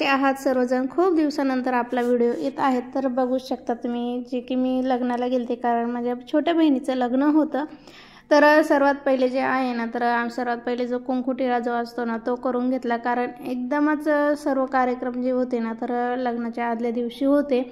कसे आहात सर्वजण? खूप दिवसानंतर आपला व्हिडिओ येत आहे. तर बघू शकता तुम्ही जे की मी लग्नाला गेलते, कारण माझ्या छोट्या बहिणीचं लग्न होतं. तर सर्वात पहिले जे आहे ना, तर सर्वात पहिले जो कुंकू टिळा जो असतो ना, तो करून घेतला. कारण एकदमच सर्व कार्यक्रम जे होते ना, तर लग्नाच्या आदल्या दिवशी होते.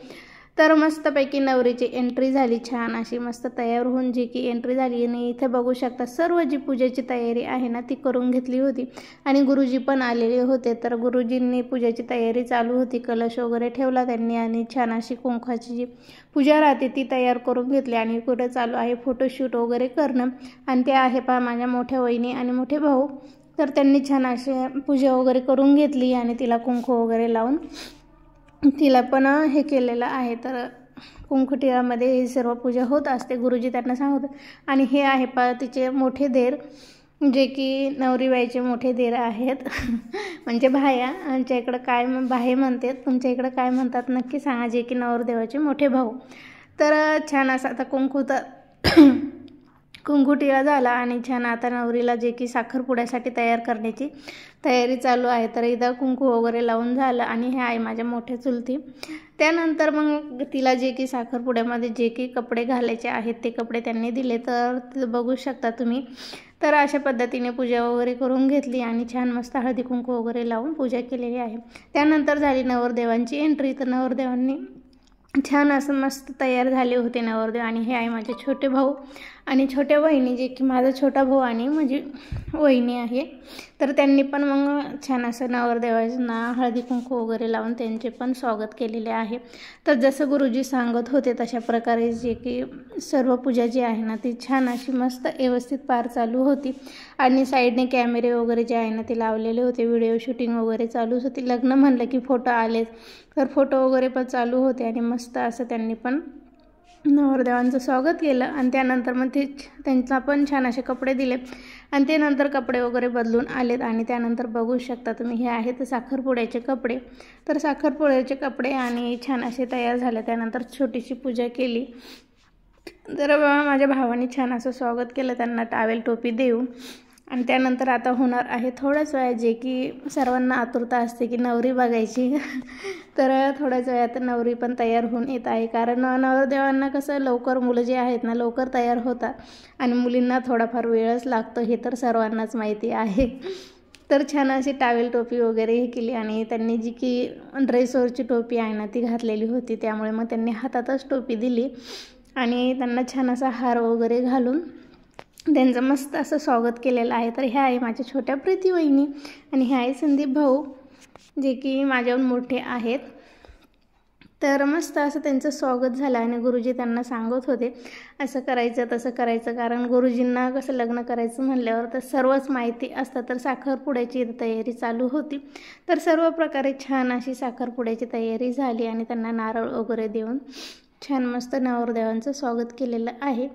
तर मस्तपैकी नवरीची एंट्री झाली, छान अशी मस्त तयार होऊन जी की एंट्री झाली. आणि इथे बघू शकता सर्व जी पूजेची तयारी आहे ना, ती करून घेतली होती. आणि गुरुजी पण आलेले होते. तर गुरुजींनी पूजेची तयारी चालू होती, कलश वगैरे ठेवला त्यांनी आणि छान अशी कुंकवाची जी पूजा राहते ती तयार करून घेतली. आणि पुढे चालू आहे फोटोशूट वगैरे करणं. आणि ते आहे पहा माझ्या मोठ्या वहिनी आणि मोठे भाऊ. तर त्यांनी छान अशी पूजा वगैरे करून घेतली आणि तिला कुंकू वगैरे लावून तिला पण हे केलेलं आहे. तर कुंकुटिळामध्ये ही सर्व पूजा होत असते, गुरुजी त्यांना सांगतात. आणि हे आहे पा तिचे मोठे देर, जे की नवरीबाईचे मोठे देर आहेत म्हणजे भाया. आमच्या इकडं काय भाई म्हणतात, तुमच्या इकडं काय म्हणतात नक्की सांगा. जे की नवरदेवाचे मोठे भाऊ. तर छान असा आता कुंकुटिळा झाला आणि छान आता नवरीला जे की साखरपुड्यासाठी तयार करण्याची तयारी चालू आहे. तर इथं कुंकू वगैरे लावून झालं आणि हे आहे माझ्या मोठ्या चुलती. त्यानंतर मग तिला जे की साखरपुड्यामध्ये जे की कपडे घालायचे आहेत ते कपडे त्यांनी दिले. तर बघू शकता तुम्ही. तर अशा पद्धतीने पूजा वगैरे करून घेतली आणि छान मस्त हळदी कुंकू वगैरे लावून पूजा केलेली आहे. त्यानंतर झाली नवरदेवांची एंट्री. तर नवरदेवांनी छान असं मस्त तयार झाले होते नवरदेव. आणि हे आहे माझे छोटे भाऊ आणि छोट्या वहिनी, जे की माझा छोटा भाऊ आणि माझी वहिनी आहे. तर त्यांनी पण मग छान असं नवरदेवांना हळदी कुंकू वगैरे लावून त्यांचे पण स्वागत केलेले आहे. तर जसं गुरुजी सांगत होते तशा प्रकारे जे की सर्व पूजा जी आहे ना, ती छान अशी मस्त व्यवस्थित पार चालू होती. आणि साईडने कॅमेरे वगैरे जे आहे ना ते लावलेले होते, व्हिडिओ शूटिंग वगैरे चालूच होती. लग्न म्हणलं की फोटो आलेच, तर फोटो वगैरे पण चालू होते. आणि मस्त असं त्यांनी पण नवरदेवांचं स्वागत केलं. आणि त्यानंतर मग त्यांना पण छान असे कपडे दिले आणि ते नंतर कपडे वगैरे बदलून आलेत. आणि त्यानंतर बघू शकता तुम्ही, हे आहेत साखरपुड्याचे कपडे. तर साखरपुड्याचे कपडे आणि छान असे तयार झाले. त्यानंतर छोटीशी पूजा केली. तर माझ्या भावाने छान असं स्वागत केलं त्यांना टावेल टोपी देऊन. आणि त्यानंतर आता होणार आहे थोड्याच वेळात जे की सर्वांना आतुरता असते की नवरी बघायची तर थोड्याच वेळात नवरी पण तयार होऊन येत आहे. कारण नवरदेवांना कसं लवकर मुलं जे आहेत ना लवकर तयार होतात आणि मुलींना थोडाफार वेळच लागतो, हे तर सर्वांनाच माहिती आहे. तर छान अशी टावेल टोपी वगैरे हे केली. आणि त्यांनी जी की ड्रेसवरची टोपी आहे ना ती घातलेली होती, त्यामुळे मग त्यांनी हातातच टोपी दिली आणि त्यांना छान असा हार वगैरे घालून त्यांचं मस्त असं स्वागत केलेलं आहे. तर ह्या आहे माझ्या छोट्या प्रीती वहिनी आणि हे आहे संदीप भाऊ, जे की माझ्याहून मोठे आहेत. तर मस्त असं त्यांचं स्वागत झालं आणि गुरुजी त्यांना सांगत होते असं करायचं तसं करायचं. कारण गुरुजींना कसं लग्न करायचं म्हणल्यावर तर सर्वच माहिती असतं. तर साखरपुड्याची तयारी चालू होती. तर सर्व प्रकारे छान अशी साखरपुड्याची तयारी झाली आणि त्यांना नारळ वगैरे देऊन छान मस्त नवरदेवांचं स्वागत केलेलं आहे.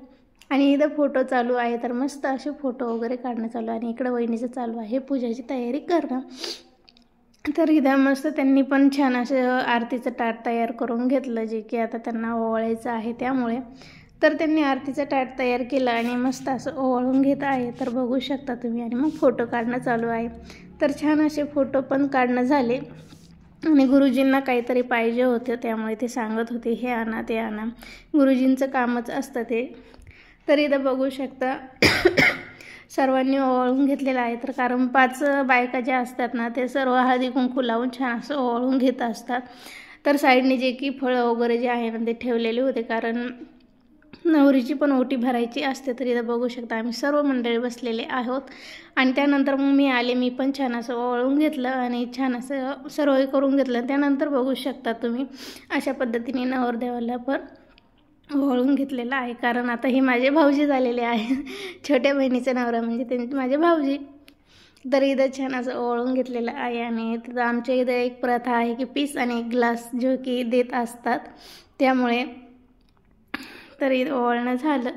आणि इथं फोटो चालू आहे. तर मस्त असे फोटो वगैरे काढणं चालू आहे. आणि इकडं वहिनीचं चालू आहे पूजाची तयारी करणं. तर इथं मस्त त्यांनी पण छान असं आरतीचं ताट तयार करून घेतलं, जे की आता त्यांना ओवाळायचं आहे त्यामुळे. तर त्यांनी आरतीचं ताट तयार केलं आणि मस्त असं ओवाळून घेत आहे. तर बघू शकता तुम्ही. आणि मग फोटो काढणं चालू आहे. तर छान असे फोटो पण काढणं झाले. आणि गुरुजींना काहीतरी पाहिजे होतं, त्यामुळे ते सांगत होते हे आणा ते आणा, गुरुजींचं कामच असतं ते. तर इथं बघू शकता सर्वांनी ओवाळून घेतलेलं आहे. तर कारण 5 बायका ज्या असतात ना ते सर्व हळदी कुंकू लावून छान असं ओवाळून घेत असतात. तर साईडने जे की फळं वगैरे जे आहे ना ते ठेवलेले होते, कारण नवरीची पण ओटी भरायची असते. तर इथं बघू शकता आम्ही सर्व मंडळी बसलेले आहोत. आणि त्यानंतर मग मी आले, मी पण छान असं ओवाळून घेतलं आणि छान असं सर्व करून घेतलं. त्यानंतर बघू शकता तुम्ही अशा पद्धतीने नवरदेवाला पण ओवाळून घेतलेलं आहे. कारण आता हे माझे भाऊजी झालेले आहे, छोट्या बहिणीचा नवरा म्हणजे त्यांचे माझे भाऊजी. तर इथं छान असं ओवाळून घेतलेलं आहे. आणि तिथं आमच्या इथं एक प्रथा आहे की पीस आणि एक ग्लास जो की देत असतात, त्यामुळे तर इथं ओवाळणं झालं.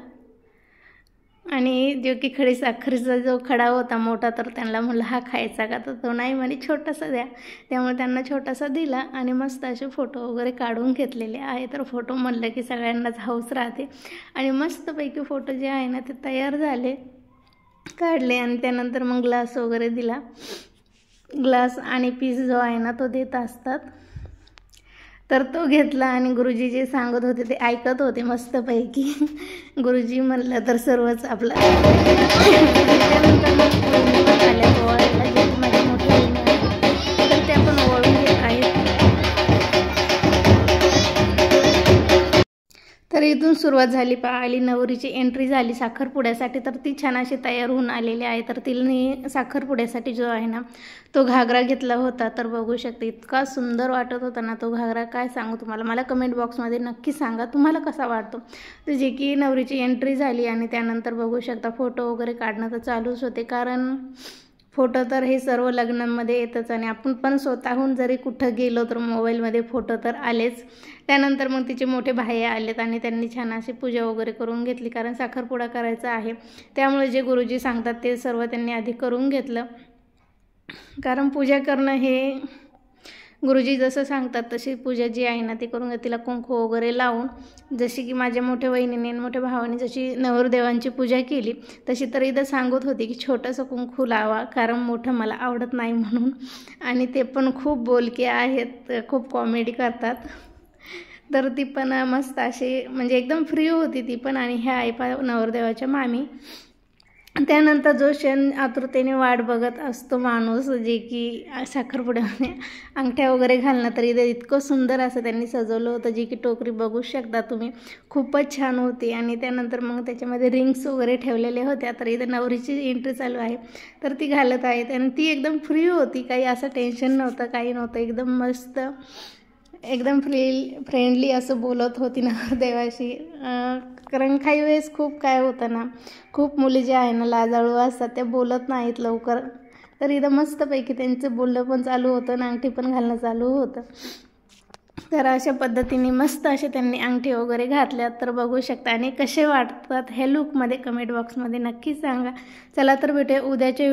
आणि जो की खडी साखरेचा जो खडा होता मोठा, तर त्यांना म्हणलं हा खायचा का, तर तो नाही म्हणे छोटासा द्या, त्यामुळे त्यांना छोटासा दिला. आणि मस्त असे फोटो वगैरे काढून घेतलेले आहे. तर फोटो म्हणलं की सगळ्यांनाच हौस राहते. आणि मस्तपैकी फोटो जे आहे ना ते तयार झाले, काढले. आणि त्यानंतर मग ग्लास वगैरे दिला ग्लास आणि पीस जो आहे ना तो देत असतात. तर तो घेतला आणि गुरुजी जे सांगत होते ते ऐकत होते मस्तपैकी. गुरुजी म्हणलं तर सर्वच आपलं. त्यानंतर मग आल्या ओवाळायला, जे माझ्या मोठ्या बहिणी आहेत तर त्या पण ओवाळून घेत आहेत. तर इथून सुरुवात झाली. आली नवरीची एंट्री झाली साखरपुड्यासाठी. तर ती छान अशी तयार होऊन आलेली आहे. तर तिने साखरपुड्यासाठी जो आहे ना तो घागरा घेतला होता. तर बघू शकते इतका सुंदर वाटत होता ना तो घागरा, काय सांगू तुम्हाला. मला कमेंट बॉक्समध्ये नक्की सांगा तुम्हाला कसा वाटतो. तर जे की नवरीची एंट्री झाली आणि त्यानंतर बघू शकता फोटो वगैरे काढणं तर चालूच होते, कारण फोटो तर हे सर्व लग्नांमध्ये येतच आणि आपण पण स्वतःहून जरी कुठं गेलो तर मोबाईलमध्ये फोटो तर आलेच. त्यानंतर मग तिचे मोठे भाई आलेत आणि त्यांनी छान अशी पूजा वगैरे करून घेतली, कारण साखरपुडा करायचा आहे. त्यामुळे जे गुरुजी सांगतात ते सर्व त्यांनी आधी करून घेतलं, कारण पूजा करणं हे गुरुजी जसं सांगतात तशी पूजा जी आहे ना ती करून घ्या. तिला कुंकू वगैरे लावून, जशी की माझ्या मोठ्या बहिणीने आणि मोठ्या भावाने जशी नवरदेवांची पूजा केली तशी तर इथं सांगत होती की छोटंसं कुंकू लावा, कारण मोठं मला आवडत नाही म्हणून. आणि ते पण खूप बोलके आहेत, खूप कॉमेडी करतात. तर ती पण मस्त अशी म्हणजे एकदम फ्री होती ती पण. आणि ह्या आई नवरदेवाच्या मामी. त्यानंतर जो क्षण आतुरतेने वाट बघत असतो माणूस, जे की साखरपुड्यामध्ये अंगठ्या वगैरे घालणं. तर इथे इतकं सुंदर असं त्यांनी सजवलं होतं, जी की टोकरी बघू शकता तुम्ही, खूपच छान होती. आणि त्यानंतर मग त्याच्यामध्ये रिंग्स वगैरे ठेवलेले होत्या. तर इथे नवरीची एंट्री चालू आहे तर ती घालत आहेत आणि ती एकदम फ्री होती, काही असं टेन्शन नव्हतं, काही नव्हतं. एकदम मस्त, एकदम फ्रेंडली असं बोलत होती नवरदेवाशी. कारण काही वेळेस खूप काय होतं ना, खूप मुली ज्या आहे ना लाजाळू असतात, त्या बोलत नाहीत लवकर. तर इथं मस्तपैकी त्यांचं बोलणं पण चालू होतं आणि अंगठी पण घालणं चालू होतं. तर अशा पद्धतीने मस्त असे त्यांनी अंगठी वगैरे घातल्यात. तर बघू शकता. आणि कसे वाटतात ह्या लुकमध्ये कमेंट बॉक्समध्ये नक्की सांगा. चला तर भेटूया उद्याच्या